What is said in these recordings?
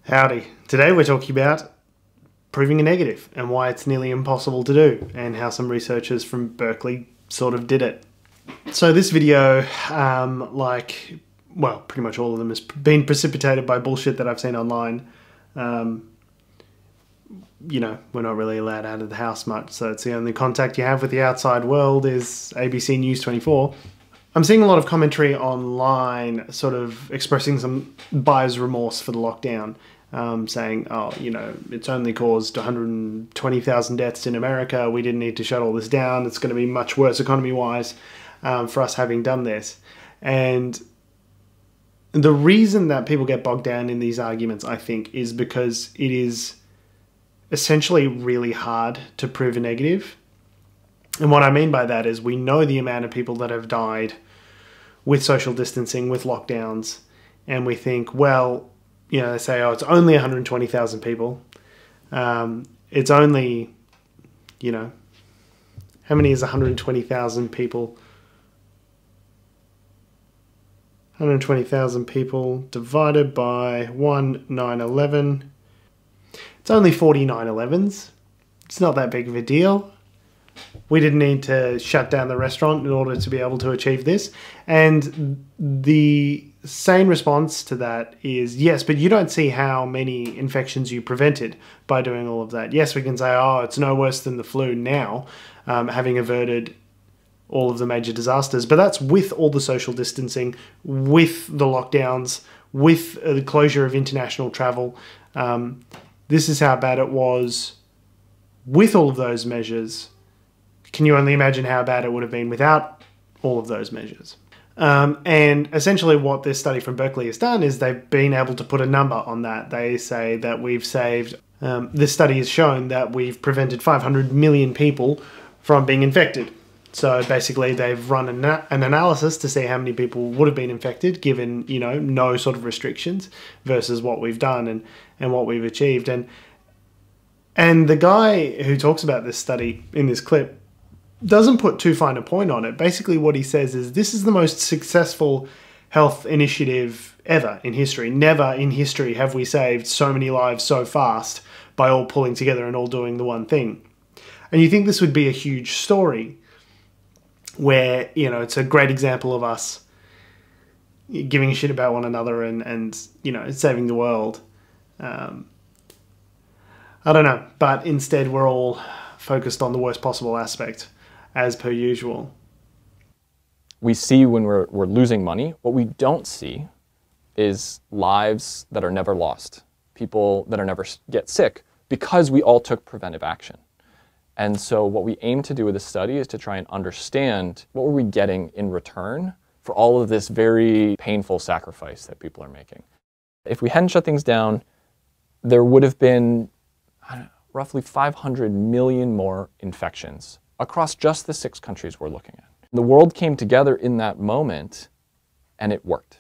Howdy. Today we're talking about proving a negative and why it's nearly impossible to do, and how some researchers from Berkeley sort of did it. So this video, pretty much all of them, has been precipitated by bullshit that I've seen online. You know, we're not really allowed out of the house much, so it's the only contact you have with the outside world is ABC News 24. I'm seeing a lot of commentary online sort of expressing some buyer's remorse for the lockdown, saying, oh, you know, it's only caused 120,000 deaths in America. We didn't need to shut all this down. It's going to be much worse economy-wise for us having done this. And the reason that people get bogged down in these arguments, I think, is because it is essentially really hard to prove a negative. And what I mean by that is we know the amount of people that have died with social distancing, with lockdowns, and we think, well, you know, they say, oh, it's only 120,000 people. It's only, you know, how many is 120,000 people? 120,000 people divided by 1,911. It's only 40 9/11s. It's not that big of a deal. We didn't need to shut down the restaurant in order to be able to achieve this. And the sane response to that is, yes, but you don't see how many infections you prevented by doing all of that. Yes, we can say, oh, it's no worse than the flu now, having averted all of the major disasters. But that's with all the social distancing, with the lockdowns, with the closure of international travel. This is how bad it was with all of those measures. Can you only imagine how bad it would have been without all of those measures? And essentially what this study from Berkeley has done is they've been able to put a number on that. They say that we've saved, this study has shown that we've prevented 500 million people from being infected. So basically they've run an analysis to see how many people would have been infected given, you know, no sort of restrictions versus what we've done and what we've achieved. And the guy who talks about this study in this clip doesn't put too fine a point on it. Basically what he says is this is the most successful health initiative ever in history. Never in history have we saved so many lives so fast by all pulling together and all doing the one thing. And you think this would be a huge story where, you know, it's a great example of us giving a shit about one another and you know, saving the world. I don't know, but instead we're all focused on the worst possible aspect, as per usual. We see when we're losing money. What we don't see is lives that are never lost, people that are never get sick, because we all took preventive action. And so what we aim to do with this study is to try and understand what were we getting in return for all of this very painful sacrifice that people are making. If we hadn't shut things down, there would have been, I don't know, roughly 500 million more infections across just the 6 countries we're looking at. The world came together in that moment, and it worked.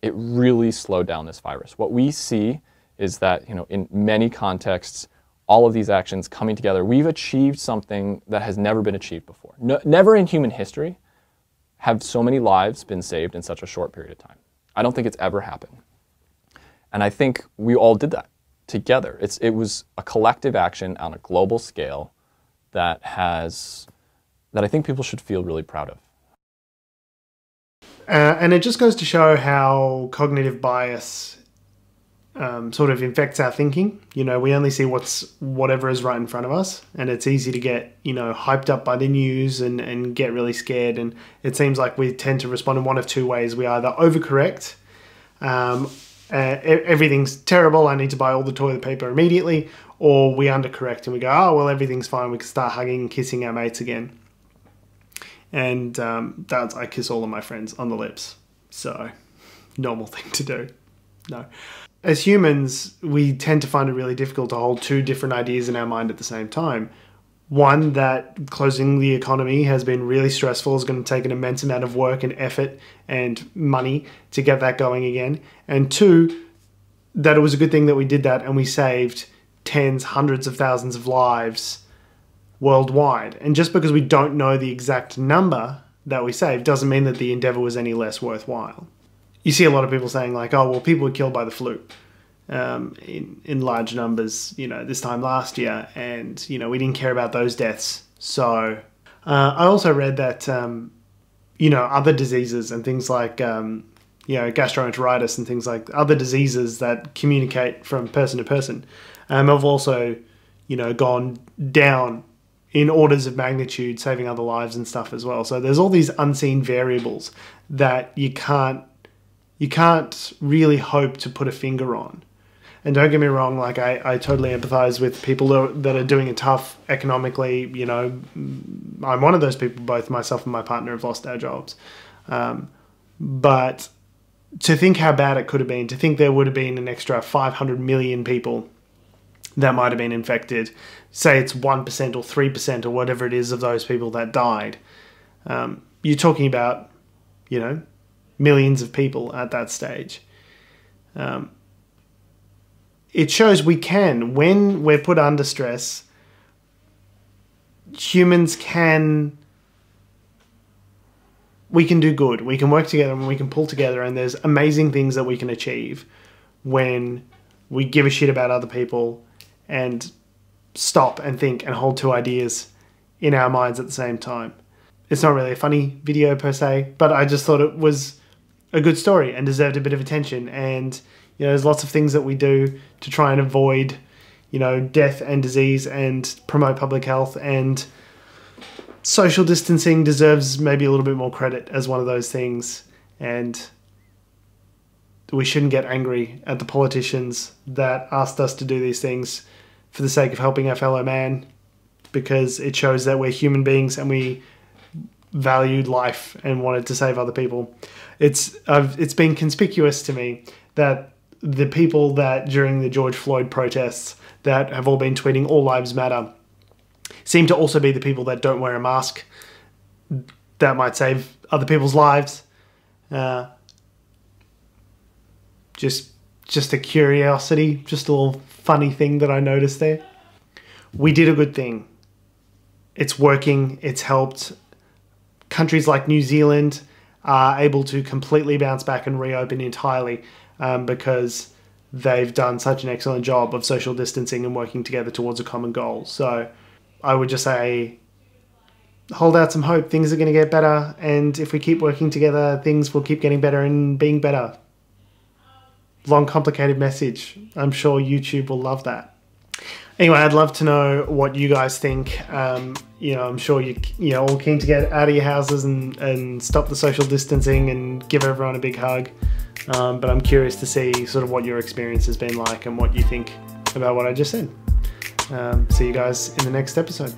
It really slowed down this virus. What we see is that, you know, in many contexts, all of these actions coming together, we've achieved something that has never been achieved before. Never in human history have so many lives been saved in such a short period of time. I don't think it's ever happened. And I think we all did that together. It was a collective action on a global scale that I think people should feel really proud of. And it just goes to show how cognitive bias sort of infects our thinking. You know, we only see whatever is right in front of us, and it's easy to get, you know, hyped up by the news and get really scared. And it seems like we tend to respond in one of two ways. We either overcorrect, everything's terrible, I need to buy all the toilet paper immediately, or we undercorrect and we go, oh, well, everything's fine, we can start hugging and kissing our mates again. And I kiss all of my friends on the lips. So, normal thing to do. No. As humans, we tend to find it really difficult to hold two different ideas in our mind at the same time. One, that closing the economy has been really stressful, is going to take an immense amount of work and effort and money to get that going again. And two, that it was a good thing that we did that and we saved tens, hundreds of thousands of lives worldwide. And just because we don't know the exact number that we saved doesn't mean that the endeavor was any less worthwhile. You see a lot of people saying like, oh, well, people were killed by the flu. in large numbers, this time last year, and we didn't care about those deaths. So I also read that other diseases and things like gastroenteritis and things like other diseases that communicate from person to person have also gone down in orders of magnitude, saving other lives and stuff as well. So there's all these unseen variables that you can't really hope to put a finger on. And don't get me wrong, like I totally empathize with people that are doing it tough economically. I'm one of those people. Both myself and my partner have lost our jobs. But to think how bad it could have been, to think there would have been an extra 500 million people that might have been infected, say it's 1% or 3% or whatever it is of those people that died. You're talking about, millions of people at that stage. It shows we can, when we're put under stress, humans we can do good. We can work together and we can pull together, and there's amazing things that we can achieve when we give a shit about other people and stop and think and hold two ideas in our minds at the same time. It's not really a funny video per se, but I just thought it was a good story and deserved a bit of attention. And there's lots of things that we do to try and avoid, death and disease and promote public health, and social distancing deserves maybe a little bit more credit as one of those things. And we shouldn't get angry at the politicians that asked us to do these things for the sake of helping our fellow man, because it shows that we're human beings and we valued life and wanted to save other people. It's been conspicuous to me that the people that during the George Floyd protests that have all been tweeting all lives matter seem to also be the people that don't wear a mask that might save other people's lives. Just a curiosity, just a little funny thing that I noticed there. We did a good thing. It's working. It's helped. Countries like New Zealand are able to completely bounce back and reopen entirely because they've done such an excellent job of social distancing and working together towards a common goal. So I would just say, hold out some hope. Things are going to get better. And if we keep working together, things will keep getting better and being better. Long, complicated message. I'm sure YouTube will love that. Anyway, I'd love to know what you guys think. I'm sure you're all keen to get out of your houses and stop the social distancing and give everyone a big hug. But I'm curious to see sort of what your experience has been like and what you think about what I just said. See you guys in the next episode.